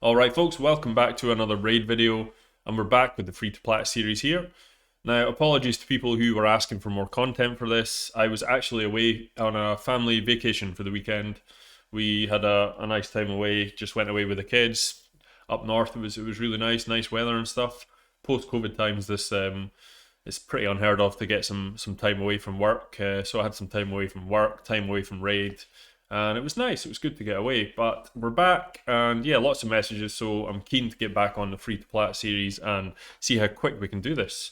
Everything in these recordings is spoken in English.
Alright folks, welcome back to another raid video, and we're back with the free to Plat series here. Now, apologies to people who were asking for more content for this. I was actually away on a family vacation for the weekend. We had a nice time away, just went away with the kids. Up north, it was really nice weather and stuff. Post-COVID times, this it's pretty unheard of to get some time away from work. So I had some time away from work, time away from raid. And it was nice, it was good to get away, but we're back, and yeah, lots of messages, so I'm keen to get back on the free to Plat series and see how quick we can do this.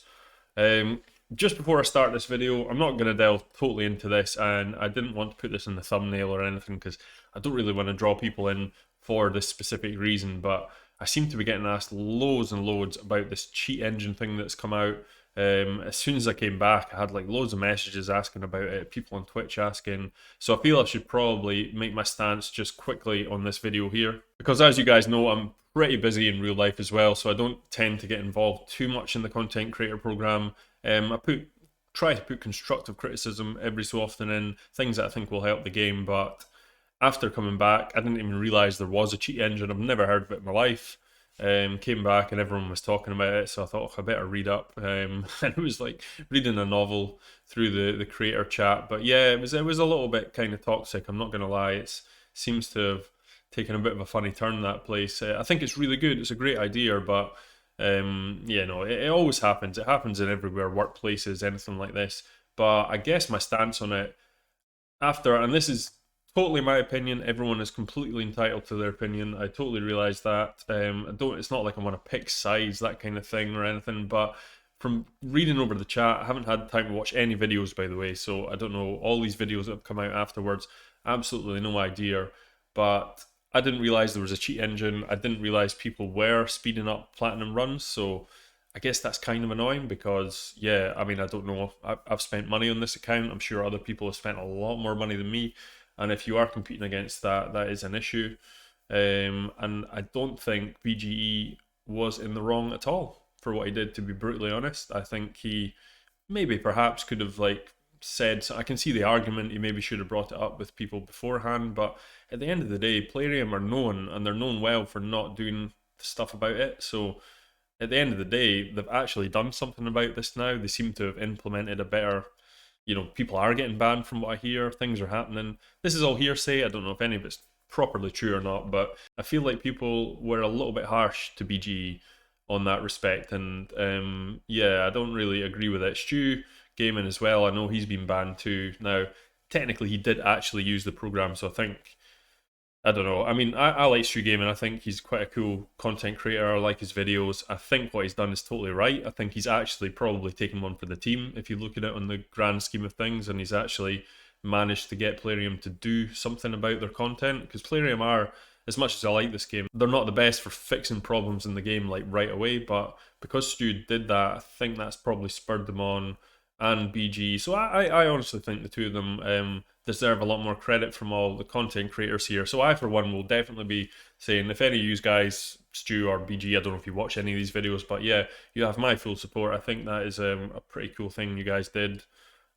Just before I start this video, I'm not going to delve totally into this, and I didn't want to put this in the thumbnail or anything because I don't really want to draw people in for this specific reason, but I seem to be getting asked loads and loads about this cheat engine thing that's come out. As soon as I came back, I had like loads of messages asking about it, people on Twitch asking, so I feel I should probably make my stance just quickly on this video here, because as you guys know, I'm pretty busy in real life as well, so I don't tend to get involved too much in the content creator program. I try to put constructive criticism every so often in, things that I think will help the game, but after coming back, I didn't even realise there was a cheat engine. I've never heard of it in my life. Came back and everyone was talking about it, so I thought, I better read up. And it was like reading a novel through the creator chat. But yeah, it was a little bit kind of toxic, I'm not going to lie. It seems to have taken a bit of a funny turn, that place. I think it's really good, it's a great idea, but yeah, no, it always happens. It happens in everywhere, workplaces, anything like this. But I guess my stance on it after, and this is totally my opinion, everyone is completely entitled to their opinion, I totally realise that. It's not like I want to pick sides, that kind of thing or anything, but from reading over the chat, I haven't had time to watch any videos, by the way, so I don't know all these videos that have come out afterwards, absolutely no idea, but I didn't realise there was a cheat engine. I didn't realise people were speeding up platinum runs, so I guess that's kind of annoying because, yeah, I mean, I don't know, I've spent money on this account, I'm sure other people have spent a lot more money than me, and if you are competing against that, that is an issue. And I don't think BGE was in the wrong at all for what he did, to be brutally honest. I think he maybe perhaps could have like said, I can see the argument, he maybe should have brought it up with people beforehand, but at the end of the day, Plarium are known, and they're known well for not doing stuff about it, so at the end of the day, they've actually done something about this now. They seem to have implemented a better, people are getting banned from what I hear, things are happening. This is all hearsay, I don't know if any of it's properly true or not, but I feel like people were a little bit harsh to BGE on that respect, and yeah, I don't really agree with it. Stu Gaming as well, I know he's been banned too. Now, technically he did actually use the program, so I don't know. I mean, I like Stu Gaming. I think he's quite a cool content creator. I like his videos. I think what he's done is totally right. I think he's actually probably taken one for the team if you look at it on the grand scheme of things, and he's actually managed to get Plarium to do something about their content, because Plarium are, as much as I like this game, they're not the best for fixing problems in the game like right away, but because Stu did that, I think that's probably spurred them on, and BG. So I honestly think the two of them deserve a lot more credit from all the content creators here. So I, for one, will definitely be saying, if any of you guys, Stu or BG, I don't know if you watch any of these videos, but yeah, you have my full support. I think that is a pretty cool thing you guys did,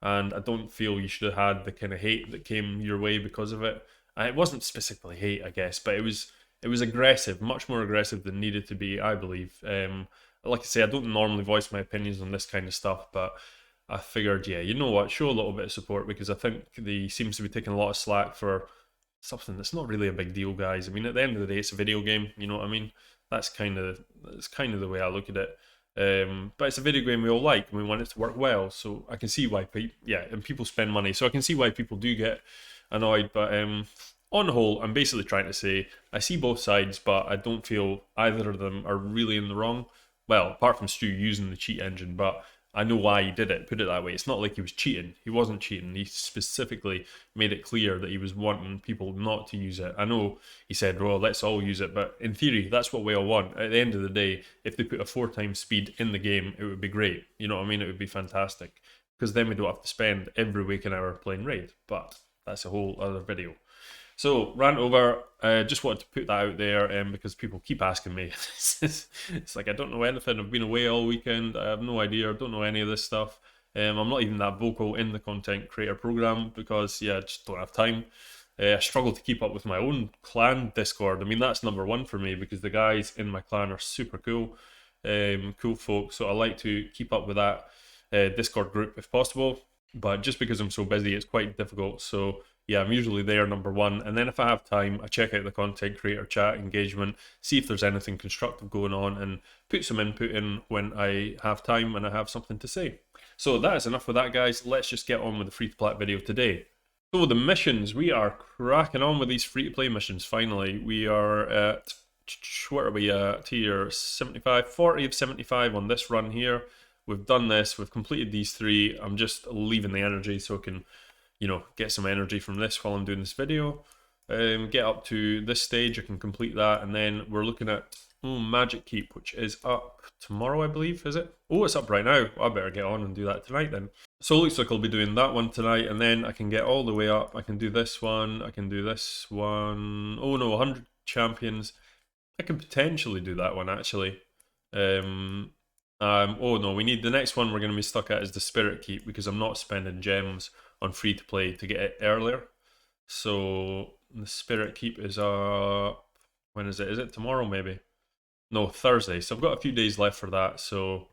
and I don't feel you should have had the kind of hate that came your way because of it. It wasn't specifically hate, I guess, but it was aggressive, much more aggressive than needed to be, I believe. Like I say, I don't normally voice my opinions on this kind of stuff, but I figured, yeah, you know what, show a little bit of support, because I think he seems to be taking a lot of slack for something that's not really a big deal, guys. I mean, at the end of the day, it's a video game, you know what I mean? That's kind of the way I look at it. But it's a video game we all like, and we want it to work well, so I can see why and people spend money, so I can see why people do get annoyed, but on the whole, I'm basically trying to say, I see both sides, but I don't feel either of them are really in the wrong. Well, apart from Stu using the cheat engine, but I know why he did it, put it that way. It's not like he was cheating. He wasn't cheating. He specifically made it clear that he was wanting people not to use it. I know he said, well, let's all use it, but in theory, that's what we all want. At the end of the day, if they put a 4x speed in the game, it would be great. You know what I mean? It would be fantastic, because then we don't have to spend every waking hour playing Raid, but that's a whole other video. So, rant over. Just wanted to put that out there because people keep asking me. It's like, I don't know anything. I've been away all weekend. I have no idea. I don't know any of this stuff. I'm not even that vocal in the content creator program because, yeah, I just don't have time. I struggle to keep up with my own clan Discord. I mean, that's number one for me because the guys in my clan are super cool, cool folk. So I like to keep up with that Discord group if possible. But just because I'm so busy, it's quite difficult. So yeah, I'm usually there number one. And then if I have time, I check out the content creator chat engagement, see if there's anything constructive going on, and put some input in when I have time and I have something to say. So that is enough with that, guys. Let's just get on with the free-to-play video today. So the missions, we are cracking on with these free-to-play missions, finally. We are at, what are we at here, 75, 40 of 75 on this run here. We've done this, we've completed these three. I'm just leaving the energy so I can, you know, get some energy from this while I'm doing this video. Get up to this stage, I can complete that, and then we're looking at Magic Keep, which is up tomorrow, I believe, is it? Oh, it's up right now. I better get on and do that tonight then. So it looks like I'll be doing that one tonight, and then I can get all the way up. I can do this one, I can do this one. Oh no, 100 champions. I can potentially do that one, actually. Oh no, we need the next one we're going to be stuck at is the Spirit Keep, because I'm not spending gems on free to play to get it earlier. So the Spirit Keep is when is it? Is it tomorrow maybe? No, Thursday. So I've got a few days left for that. So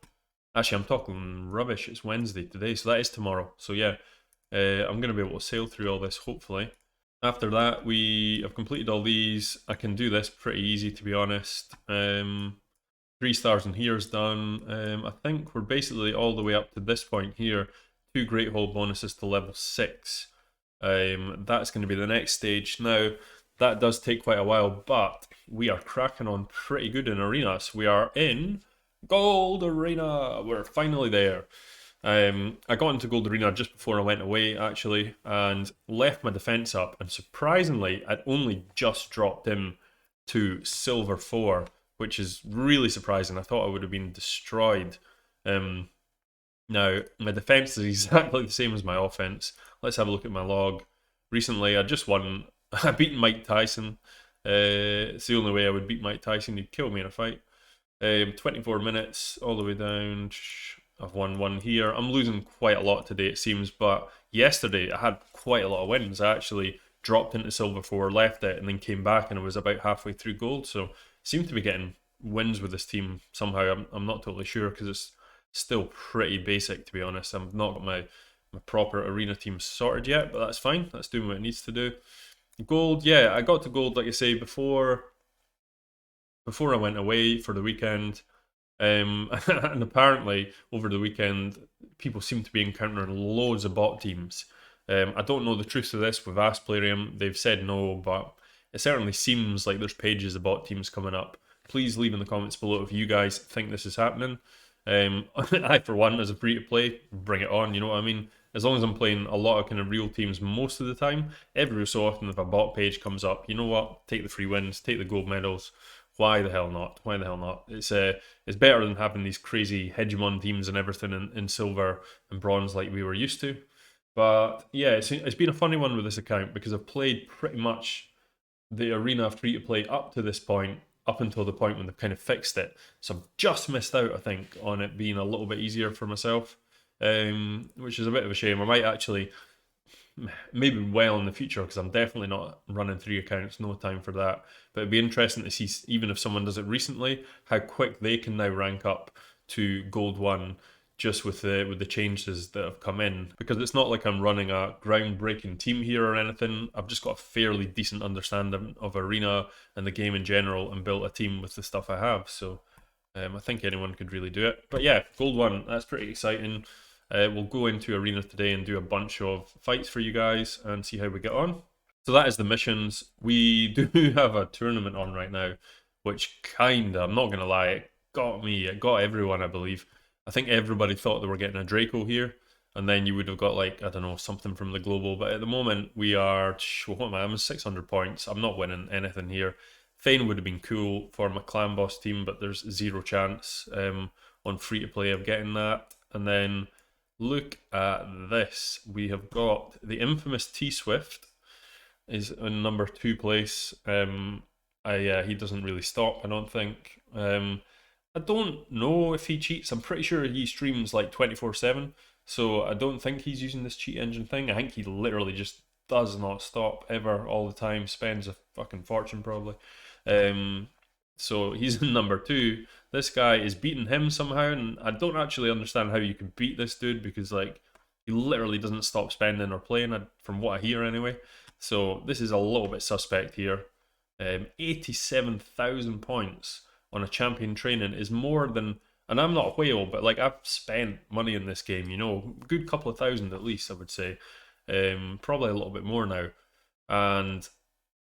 actually, I'm talking rubbish. It's Wednesday today, so that is tomorrow. So yeah, I'm going to be able to sail through all this, hopefully. After that, we have completed all these. I can do this pretty easy, to be honest. 3 stars in here is done. I think we're basically all the way up to this point here. 2 Great Hall bonuses to level 6. That's going to be the next stage. Now, that does take quite a while, but we are cracking on pretty good in arenas. We are in Gold Arena. We're finally there. I got into Gold Arena just before I went away, actually, and left my defense up. And surprisingly, I'd only just dropped in to Silver 4, which is really surprising. I thought I would have been destroyed. Now, my defense is exactly the same as my offense. Let's have a look at my log. Recently, I just won. I beat Mike Tyson. It's the only way I would beat Mike Tyson. He'd kill me in a fight. 24 minutes all the way down. I've won 1 here. I'm losing quite a lot today, it seems, but yesterday I had quite a lot of wins. I actually dropped into Silver 4, left it, and then came back, and I was about halfway through Gold, so I seem to be getting wins with this team somehow. I'm not totally sure, because it's still pretty basic, to be honest. I've not got my proper arena team sorted yet, but that's fine. That's doing what it needs to do. Gold, yeah, I got to Gold, like I say, before I went away for the weekend. And apparently, over the weekend, people seem to be encountering loads of bot teams. I don't know the truth of this. We've asked Plarium, they've said no, but it certainly seems like there's pages of bot teams coming up. Please leave in the comments below if you guys think this is happening. I, for one, as a free-to-play, bring it on, you know what I mean? As long as I'm playing a lot of kind of real teams most of the time, every so often if a bot page comes up, you know what? Take the free wins, take the gold medals. Why the hell not? Why the hell not? It's better than having these crazy hegemon teams and everything in silver and bronze like we were used to. But yeah, it's been a funny one with this account because I've played pretty much the arena free-to-play up to this point, up until the point when they've kind of fixed it. So I've just missed out, I think, on it being a little bit easier for myself, which is a bit of a shame. I might actually, maybe well in the future, because I'm definitely not running 3 accounts, no time for that. But it'd be interesting to see, even if someone does it recently, how quick they can now rank up to Gold 1 just with the changes that have come in, because it's not like I'm running a groundbreaking team here or anything. I've just got a fairly decent understanding of arena and the game in general, and built a team with the stuff I have. So I think anyone could really do it. But yeah, Gold 1, that's pretty exciting. We'll go into arena today and do a bunch of fights for you guys and see how we get on. So that is the missions. We do have a tournament on right now, which kinda, I'm not going to lie, it got everyone, I believe. I think everybody thought they were getting a Draco here, and then you would have got, like, I don't know, something from the global. But at the moment, we are, what am I? I'm 600 points. I'm not winning anything here. Thane would have been cool for my clan boss team, but there's 0 chance on free-to-play of getting that. And then look at this. We have got the infamous T-Swift is in number 2 place. He doesn't really stop, I don't think. I don't know if he cheats. I'm pretty sure he streams like 24/7, so I don't think he's using this cheat engine thing. I think he literally just does not stop ever, all the time, spends a fucking fortune probably. Um, so he's in number 2. This guy is beating him somehow, and I don't actually understand how you can beat this dude, because like he literally doesn't stop spending or playing, from what I hear anyway. So this is a little bit suspect here. 87,000 points on a champion training is more than, and I'm not a whale, but like I've spent money in this game, you know, a good couple of thousand at least, I would say. Probably a little bit more now. And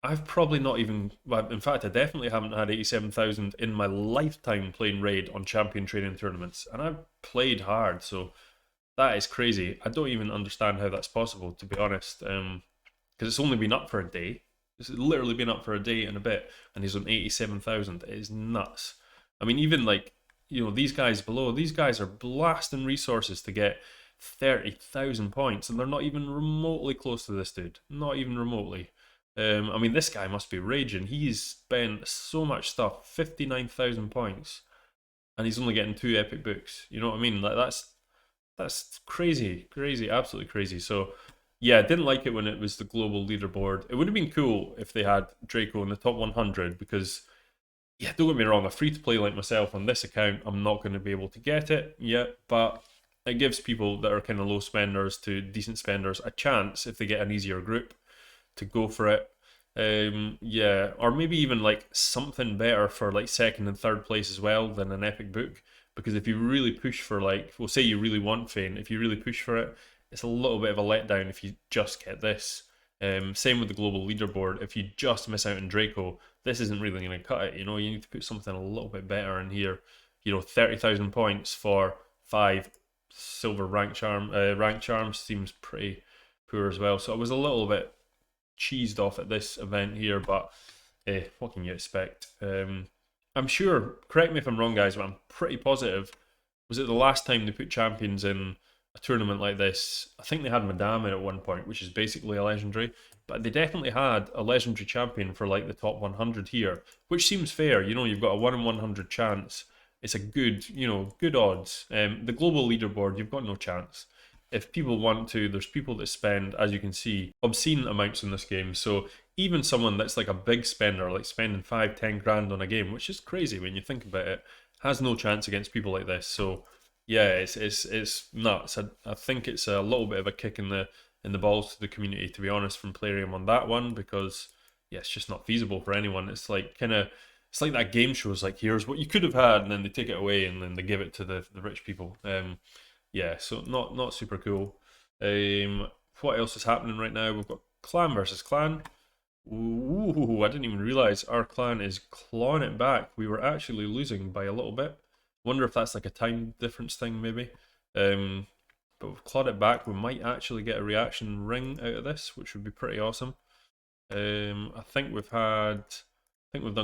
I've probably not even, well, in fact, I definitely haven't had 87,000 in my lifetime playing Raid on champion training tournaments. And I've played hard, so that is crazy. I don't even understand how that's possible, to be honest, because it's only been up for a day. It's literally been up for a day and a bit, and he's on 87,000. It is nuts. I mean, even like, you know, these guys below, these guys are blasting resources to get 30,000 points, and they're not even remotely close to this dude. Not even remotely. I mean, this guy must be raging. He's spent so much stuff, 59,000 points, and he's only getting 2 epic books. You know what I mean? Like that's crazy, crazy, absolutely crazy. So yeah, I didn't like it when it was the global leaderboard. It would have been cool if they had Draco in the top 100, because yeah, don't get me wrong, a free-to-play like myself on this account, I'm not going to be able to get it yet, but it gives people that are kind of low spenders to decent spenders a chance, if they get an easier group, to go for it. Yeah, or maybe even like something better for like second and third place as well than an epic book, because if you really push for, like, well, say you really want Fane, if you really push for it, it's a little bit of a letdown if you just get this. Same with the global leaderboard. If you just miss out on Draco, this isn't really going to cut it. You know, you need to put something a little bit better in here. You know, 30,000 points for 5 silver rank charms seems pretty poor as well. So I was a little bit cheesed off at this event here, but what can you expect? I'm sure, correct me if I'm wrong, guys, but I'm pretty positive, was it the last time they put champions in a tournament like this? I think they had Madame in at one point, which is basically a legendary, but they definitely had a legendary champion for like the top 100 here, which seems fair. You know, you've got a 1 in 100 chance. It's a good, you know, good odds. The global leaderboard, you've got no chance. If people want to, there's people that spend, as you can see, obscene amounts in this game. So even someone that's like a big spender, like spending 5-10 grand on a game, which is crazy when you think about it, has no chance against people like this. So yeah, it's nuts. I think it's a little bit of a kick in the balls to the community, to be honest, from Plarium on that one, because yeah, it's just not feasible for anyone. It's like it's like that game show is like, here's what you could have had, and then they take it away and then they give it to the rich people. Yeah, so not super cool. What else is happening right now? We've got clan versus clan. Ooh, I didn't even realize our clan is clawing it back. We were actually losing by a little bit. Wonder if that's like a time difference thing, maybe. But we've clawed it back. We might actually get a reaction ring out of this, which would be pretty awesome. I think we've done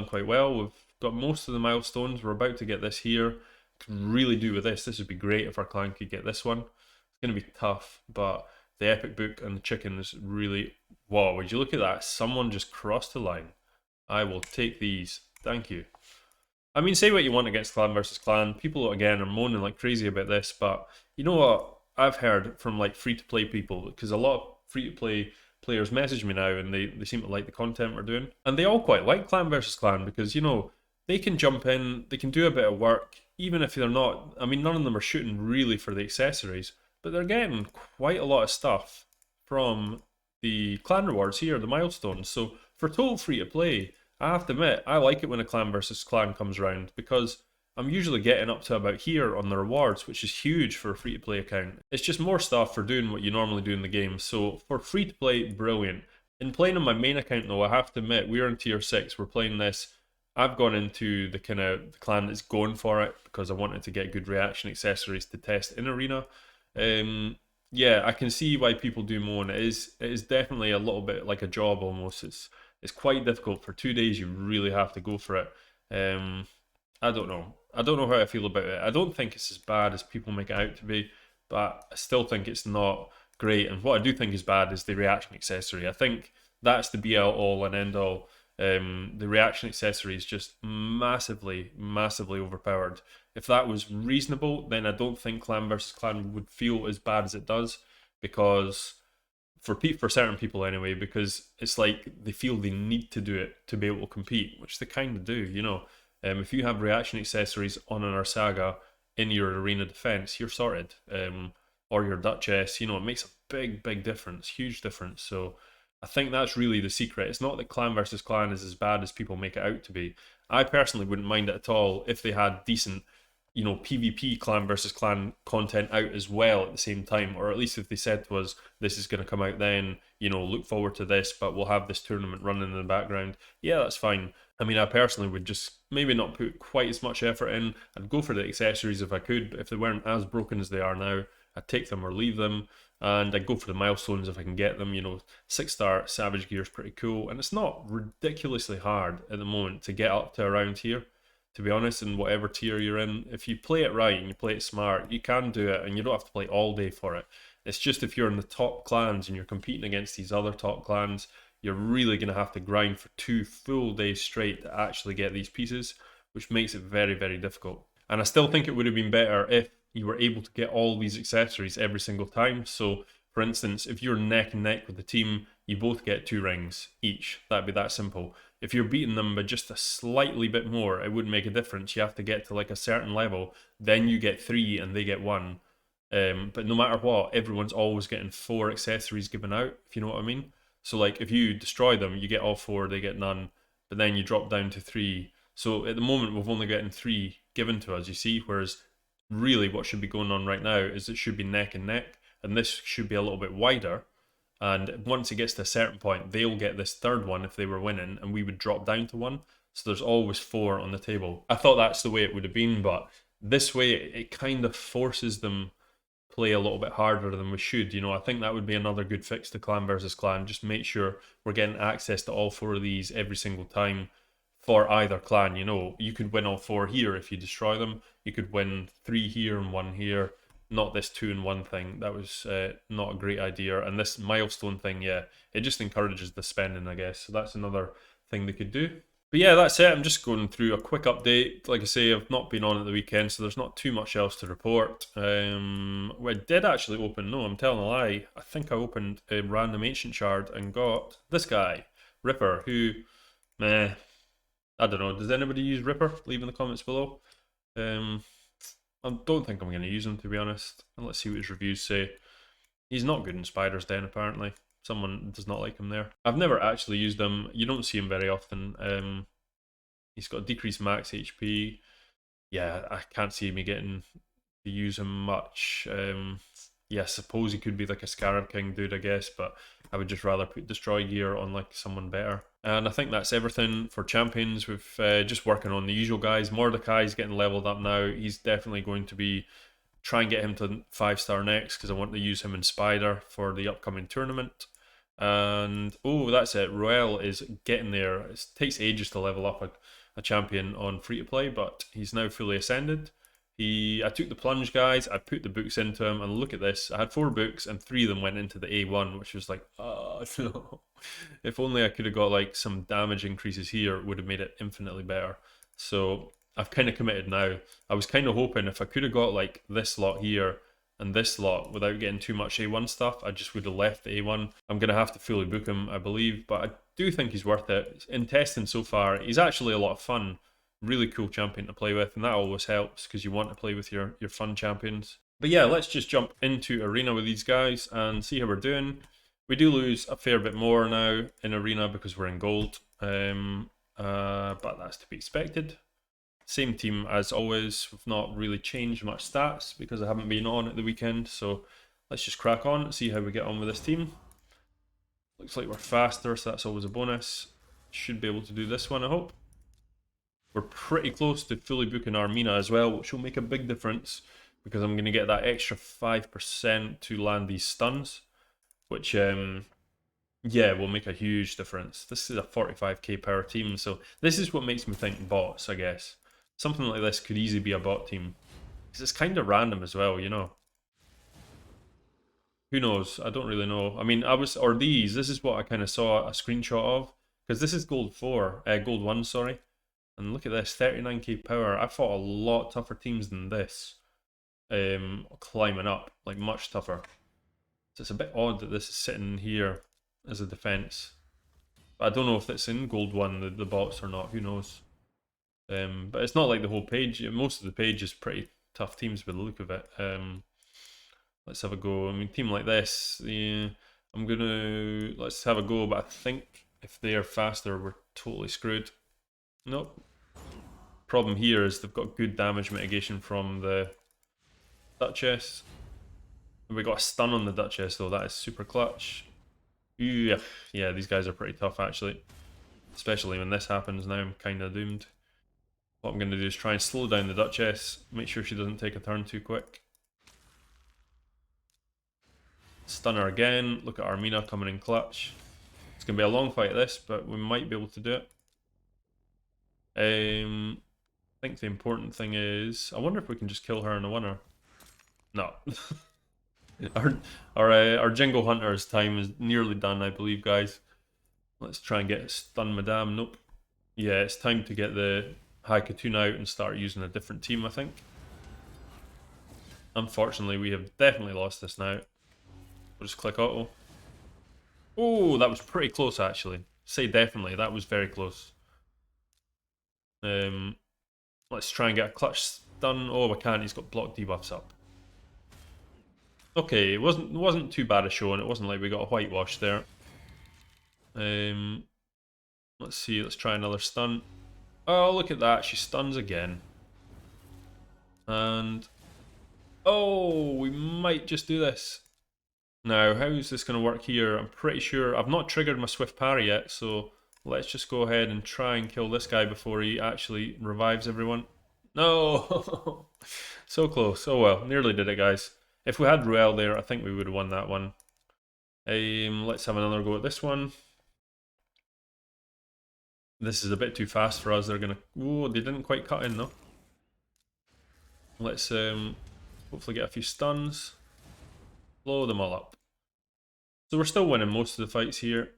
quite well. We've got most of the milestones. We're about to get this here. Could really do with this. This would be great if our clan could get this one. It's going to be tough, but the epic book and the chicken is really... Wow, would you look at that? Someone just crossed the line. I will take these. Thank you. I mean, say what you want against clan versus clan. People, again, are moaning like crazy about this, but you know what? I've heard from like free-to-play people, because a lot of free-to-play players message me now, and they seem to like the content we're doing. And they all quite like clan versus clan, because, you know, they can jump in, they can do a bit of work, even if they're not... I mean, none of them are shooting really for the accessories, but they're getting quite a lot of stuff from the clan rewards here, the milestones. So for total free-to-play, I have to admit, I like it when a clan versus clan comes around, because I'm usually getting up to about here on the rewards, which is huge for a free-to-play account. It's just more stuff for doing what you normally do in the game. So for free-to-play, brilliant. In playing on my main account though, I have to admit, we're in tier 6, we're playing this. I've gone into the kind of the clan that's going for it, because I wanted to get good reaction accessories to test in arena. Yeah, I can see why people do moan. It is definitely a little bit like a job almost. It's quite difficult. For 2 days you really have to go for it. I don't know. I don't know how I feel about it. I don't think it's as bad as people make it out to be, but I still think it's not great. And what I do think is bad is the reaction accessory. I think that's the be all and end all. The reaction accessory is just massively, massively overpowered. If that was reasonable, then I don't think clan versus clan would feel as bad as it does, because for certain people anyway, because it's like they feel they need to do it to be able to compete, which they kind of do, you know. If you have reaction accessories on an Ursaga in your arena defense, you're sorted. Or your Duchess, you know, it makes a big difference, huge difference. So I think that's really the secret. It's not that clan versus clan is as bad as people make it out to be. I personally wouldn't mind it at all if they had decent, you know, PvP clan versus clan content out as well at the same time, or at least if they said to us, this is going to come out then, you know, look forward to this, but we'll have this tournament running in the background. Yeah, that's fine. I mean, I personally would just maybe not put quite as much effort in. I'd go for the accessories if I could, but if they weren't as broken as they are now, I'd take them or leave them, and I'd go for the milestones if I can get them. You know, 6-star Savage Gear is pretty cool, and it's not ridiculously hard at the moment to get up to around here, to be honest, in whatever tier you're in. If you play it right and you play it smart, you can do it, and you don't have to play all day for it. It's just if you're in the top clans and you're competing against these other top clans, you're really going to have to grind for 2 full days straight to actually get these pieces, which makes it very difficult. And I still think it would have been better if you were able to get all these accessories every single time. So, for instance, if you're neck and neck with the team, you both get 2 rings each. That'd be that simple. If you're beating them by just a slightly bit more, it wouldn't make a difference. You have to get to like a certain level, then you get 3 and they get 1. But no matter what, everyone's always getting 4 accessories given out, if you know what I mean. So like if you destroy them, you get all 4, they get none, but then you drop down to 3. So at the moment, we've only gotten 3 given to us, you see, whereas really what should be going on right now is it should be neck and neck, and this should be a little bit wider. And once it gets to a certain point, they'll get this 3rd one if they were winning, and we would drop down to 1. So there's always 4 on the table. I thought that's the way it would have been, but this way it kind of forces them play a little bit harder than we should. You know, I think that would be another good fix to clan versus clan. Just make sure we're getting access to all 4 of these every single time for either clan. You know, you could win all 4 here if you destroy them. You could win 3 here and 1 here. Not this 2 and 1 thing. That was not a great idea. And this milestone thing, yeah, it just encourages the spending, I guess. So that's another thing they could do. But yeah, that's it. I'm just going through a quick update. Like I say, I've not been on at the weekend, so there's not too much else to report. I did actually open, no, I'm telling a lie. I think I opened a random ancient shard and got this guy, Ripper, who, meh, I don't know. Does anybody use Ripper? Leave in the comments below. I don't think I'm going to use him, to be honest. And let's see what his reviews say. He's not good in Spider's Den, apparently. Someone does not like him there. I've never actually used him. You don't see him very often. He's got decreased max HP. Yeah, I can't see me getting to use him much. Yeah, I suppose he could be like a Scarab King dude, I guess, but I would just rather put Destroy Gear on like someone better. And I think that's everything for champions. We've just working on the usual guys. Mordecai's getting leveled up now. He's definitely going to be try and get him to 5-star next because I want to use him in Spider for the upcoming tournament. And oh, that's it. Roel is getting there. It takes ages to level up a champion on free to play, but he's now fully ascended. I took the plunge, guys. I put the books into him, and look at this. I had 4 books, and 3 of them went into the A1, which was like, oh no. If only I could have got like some damage increases here, it would have made it infinitely better. So I've kind of committed now. I was kind of hoping if I could have got like this lot here and this lot without getting too much A1 stuff, I just would have left the A1. I'm going to have to fully book him, I believe, but I do think he's worth it. In testing so far, he's actually a lot of fun. Really cool champion to play with, and that always helps because you want to play with your fun champions. But yeah, let's just jump into arena with these guys and see how we're doing. We do lose a fair bit more now in arena because we're in gold, but that's to be expected. Same team as always. We've not really changed much stats because I haven't been on at the weekend, so let's just crack on and see how we get on with this team. Looks like we're faster, so that's always a bonus. Should be able to do this one, I hope. We're pretty close to fully booking our Mina as well, which will make a big difference because I'm going to get that extra 5% to land these stuns, which, yeah, will make a huge difference. This is a 45k power team, so this is what makes me think bots, I guess. Something like this could easily be a bot team because it's kind of random as well, you know. Who knows? I don't really know. I mean, this is what I kind of saw a screenshot of because this is gold 1, sorry. And look at this, 39k power. I fought a lot tougher teams than this. Climbing up, like much tougher. It's a bit odd that this is sitting here as a defense. But I don't know if it's in Gold 1, the bots, or not. Who knows? But it's not like the whole page. Most of the page is pretty tough teams by the look of it. Let's have a go. I mean, team like this, yeah, let's have a go, but I think if they are faster, we're totally screwed. Nope. Problem here is they've got good damage mitigation from the Duchess. We got a stun on the Duchess though, that is super clutch. Yeah, these guys are pretty tough actually. Especially when this happens now, I'm kind of doomed. What I'm going to do is try and slow down the Duchess, make sure she doesn't take a turn too quick. Stun her again, look at Armina coming in clutch. It's going to be a long fight this, but we might be able to do it. I think the important thing is, I wonder if we can just kill her in a winner. No. our Jingle Hunter's time is nearly done, I believe, guys. Let's try and get Stun Madame. Nope. Yeah, it's time to get the Haikatun out and start using a different team, I think. Unfortunately, we have definitely lost this now. We'll just click auto. Oh, that was pretty close, actually. Say definitely, that was very close. Let's try and get a clutch stun. Oh, we can't. He's got block debuffs up. Okay, it wasn't too bad a show, and it wasn't like we got a whitewash there. Let's see. Let's try another stun. Oh, look at that. She stuns again. And oh, we might just do this. Now, how is this going to work here? I'm pretty sure I've not triggered my swift parry yet, so let's just go ahead and try and kill this guy before he actually revives everyone. No! So close. Oh well, nearly did it, guys. If we had Ruel there, I think we would have won that one. Let's have another go at this one. This is a bit too fast for us. They're going to... Oh, they didn't quite cut in, though. Let's hopefully get a few stuns. Blow them all up. So we're still winning most of the fights here.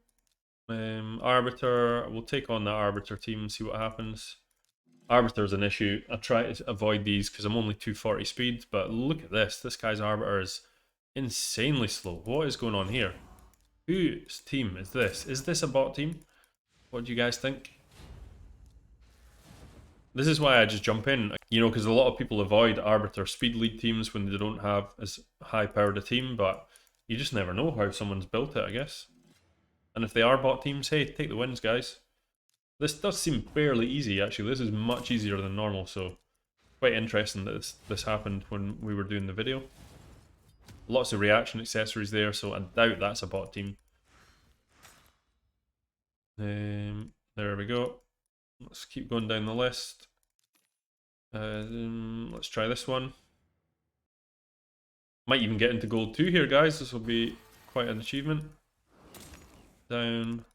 Arbiter, we'll take on the Arbiter team and see what happens. Arbiter's an issue. I try to avoid these because I'm only 240 speed, but look at this. This guy's Arbiter is insanely slow. What is going on here? Whose team is this? Is this a bot team? What do you guys think? This is why I just jump in, you know, because a lot of people avoid Arbiter speed lead teams when they don't have as high powered a team, but you just never know how someone's built it, I guess. And if they are bot teams, hey, take the wins, guys. This does seem fairly easy, actually. This is much easier than normal, so quite interesting that this happened when we were doing the video. Lots of reaction accessories there, so I doubt that's a bot team. There we go. Let's keep going down the list. Let's try this one. Might even get into gold 2 here, guys. This will be quite an achievement. Down.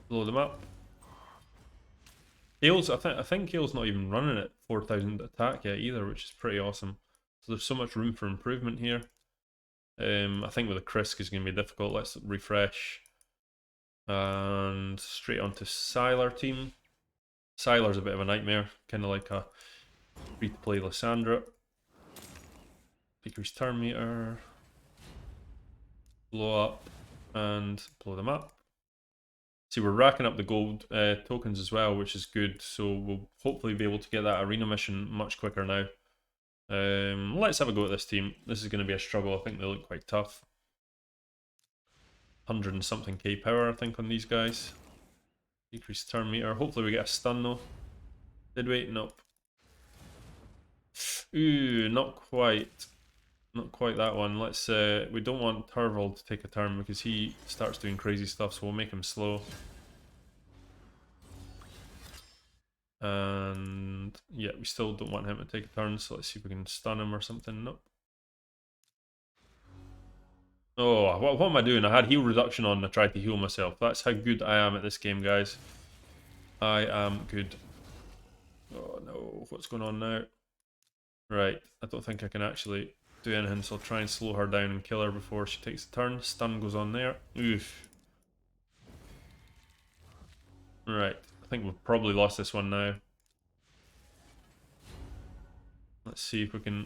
Blow them up. Hale's, I think Hale's not even running at 4,000 attack yet either, which is pretty awesome. So there's so much room for improvement here. I think with a Krisk is going to be difficult. Let's refresh. And straight onto Sylar team. Sylar's a bit of a nightmare, kind of like a free-to-play Lysandra. Decrease turn meter. Blow up and blow them up. See, we're racking up the gold tokens as well, which is good. So we'll hopefully be able to get that arena mission much quicker now. Let's have a go at this team. This is going to be a struggle. I think they look quite tough. 100 and something K power, I think, on these guys. Decrease turn meter. Hopefully we get a stun though. Did we? Nope. Ooh, not quite. Not quite that one. Let's we don't want Turvold to take a turn because he starts doing crazy stuff, so we'll make him slow. And yeah, we still don't want him to take a turn, so let's see if we can stun him or something. Nope. Oh, what am I doing? I had heal reduction on and I tried to heal myself. That's how good I am at this game, guys. I am good. Oh no, what's going on now? Right, I don't think I can actually do anything, so I'll try and slow her down and kill her before she takes a turn. Stun goes on there. Oof. Right, I think we've probably lost this one now. Let's see if we can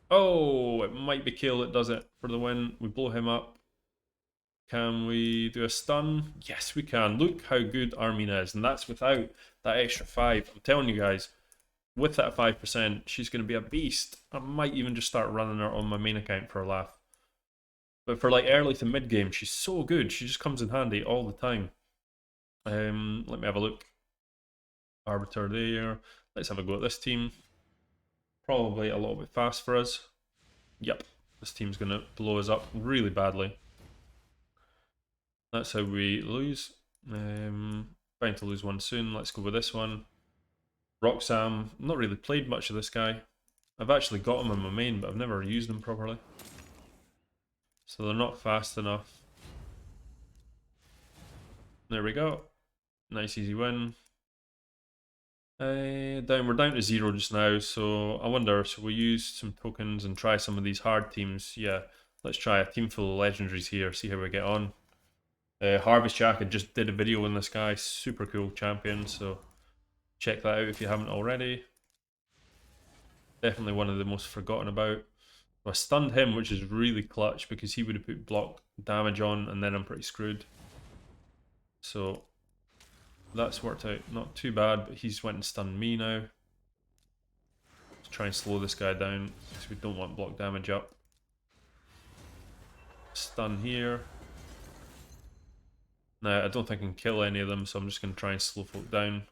Oh, it might be kill that does it for the win. We blow him up. Can we do a stun? Yes, we can. Look how good Armina is, and that's without that extra 5. I'm telling you guys, with that 5%, she's going to be a beast. I might even just start running her on my main account for a laugh. But for like early to mid game, she's so good. She just comes in handy all the time. Let me have a look. Arbiter there. Let's have a go at this team. Probably a little bit fast for us. Yep, this team's going to blow us up really badly. That's how we lose. Bound to lose one soon. Let's go with this one. Roxam. Not really played much of this guy. I've actually got him in my main, but I've never used him properly. So they're not fast enough. There we go. Nice easy win. We're down to 0 just now, so I wonder, should we use some tokens and try some of these hard teams? Yeah, let's try a team full of legendaries here, see how we get on. Harvest Jack, I just did a video on this guy, super cool champion, so check that out if you haven't already. Definitely one of the most forgotten about. I stunned him, which is really clutch because he would have put block damage on and then I'm pretty screwed. So that's worked out not too bad, but he's went and stunned me now. Let's try and slow this guy down because we don't want block damage up. Stun here. Now, I don't think I can kill any of them, so I'm just going to try and slow folk down.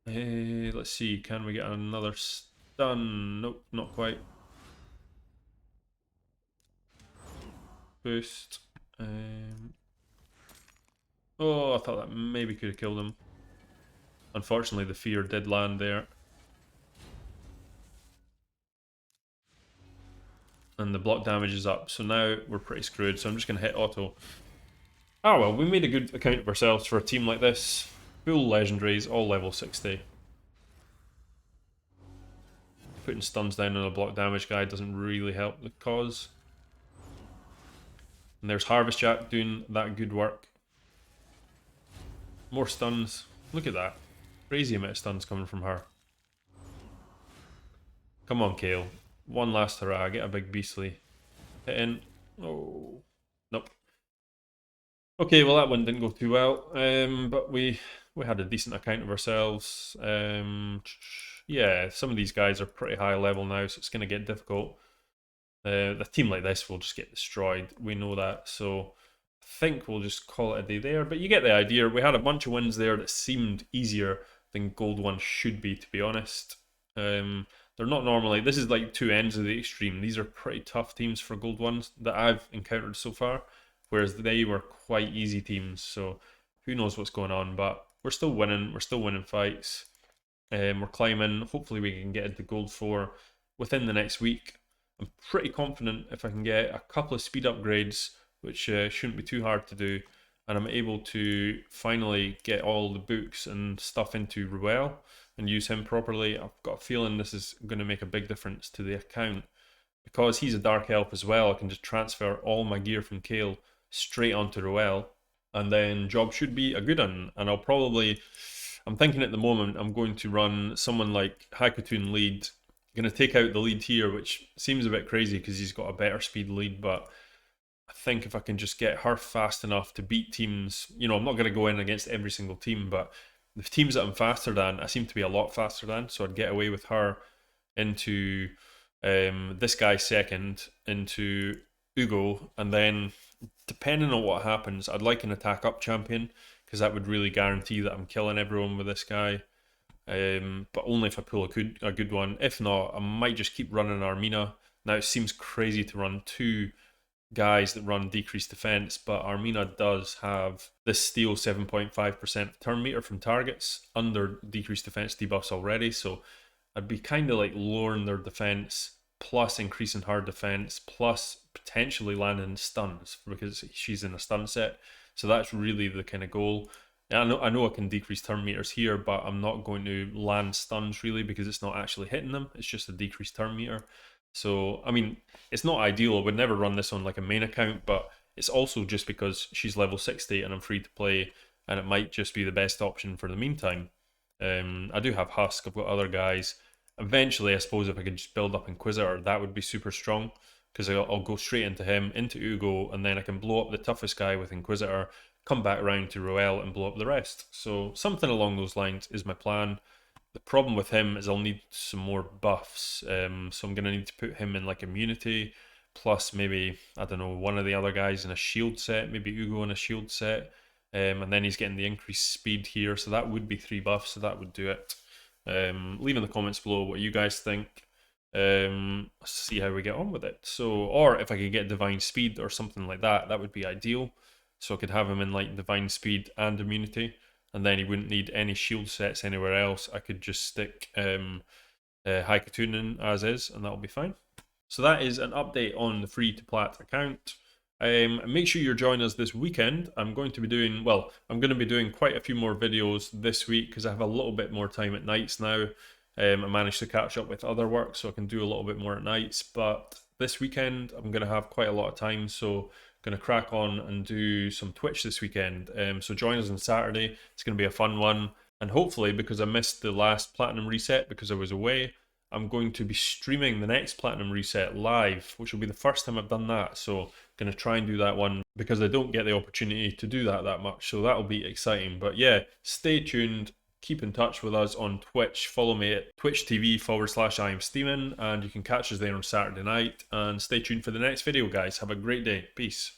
Hey, let's see, can we get another stun? Nope, not quite. Boost. Oh, I thought that maybe could have killed him. Unfortunately, the fear did land there. And the block damage is up, so now we're pretty screwed, so I'm just going to hit auto. Oh well, we made a good account of ourselves for a team like this. Full legendaries, all level 60. Putting stuns down on a block damage guy doesn't really help the cause. And there's Harvest Jack doing that good work. More stuns. Look at that. Crazy amount of stuns coming from her. Come on, Kale. One last hurrah. Get a big beastly. Hit in. Oh. Nope. Okay, well that one didn't go too well. But we had a decent account of ourselves. Yeah, some of these guys are pretty high level now, so it's going to get difficult. A team like this will just get destroyed. We know that, so I think we'll just call it a day there. But you get the idea. We had a bunch of wins there that seemed easier than gold ones should be, to be honest. They're not normally... This is like two ends of the extreme. These are pretty tough teams for gold ones that I've encountered so far, whereas they were quite easy teams, so who knows what's going on, but we're still winning. We're still winning fights. We're climbing. Hopefully we can get into gold 4 within the next week. I'm pretty confident if I can get a couple of speed upgrades, which shouldn't be too hard to do, and I'm able to finally get all the books and stuff into Ruel and use him properly. I've got a feeling this is going to make a big difference to the account. Because he's a Dark Elf as well, I can just transfer all my gear from Kale straight onto Ruel, and then job should be a good one. And I'll probably... I'm thinking at the moment I'm going to run someone like Hakatoon lead. I'm going to take out the lead here, which seems a bit crazy because he's got a better speed lead, but I think if I can just get her fast enough to beat teams, you know, I'm not going to go in against every single team, but the teams that I'm faster than, I seem to be a lot faster than, so I'd get away with her into this guy second, into Ugo, and then depending on what happens, I'd like an attack up champion, because that would really guarantee that I'm killing everyone with this guy. But only if I pull a good one. If not, I might just keep running Armina. Now it seems crazy to run two guys that run decreased defense, but Armina does have this steal 7.5% turn meter from targets under decreased defense debuffs already, so I'd be kind of like lowering their defense plus increasing her defense plus potentially landing stuns because she's in a stun set. So that's really the kind of goal. I know I can decrease turn meters here, but I'm not going to land stuns really because it's not actually hitting them. It's just a decreased turn meter. So, I mean, it's not ideal. I would never run this on like a main account, but it's also just because she's level 60 and I'm free to play, and it might just be the best option for the meantime. I do have Husk, I've got other guys. Eventually, I suppose if I could just build up Inquisitor, that would be super strong, because I'll go straight into him, into Ugo, and then I can blow up the toughest guy with Inquisitor, come back around to Roel and blow up the rest. So something along those lines is my plan. The problem with him is I'll need some more buffs, so I'm going to need to put him in like immunity, plus maybe, I don't know, one of the other guys in a shield set, maybe Ugo in a shield set, and then he's getting the increased speed here, so that would be 3 buffs, so that would do it. Leave in the comments below what you guys think. See how we get on with it. So, or if I could get divine speed or something like that, that would be ideal. So I could have him in like divine speed and immunity, and then he wouldn't need any shield sets anywhere else. I could just stick High Katoon in as is, and that'll be fine. So that is an update on the free to Plat account. Make sure you're joining us this weekend. I'm going to be doing quite a few more videos this week because I have a little bit more time at nights now. I managed to catch up with other work, so I can do a little bit more at nights. But this weekend, I'm going to have quite a lot of time, so I'm going to crack on and do some Twitch this weekend. So join us on Saturday. It's going to be a fun one. And hopefully, because I missed the last Platinum reset because I was away, I'm going to be streaming the next Platinum reset live, which will be the first time I've done that. So going to try and do that one because I don't get the opportunity to do that much. So that'll be exciting. But yeah, stay tuned. Keep in touch with us on Twitch. Follow me at twitch.tv/Iamsteamin, and you can catch us there on Saturday night. And stay tuned for the next video, guys. Have a great day. Peace.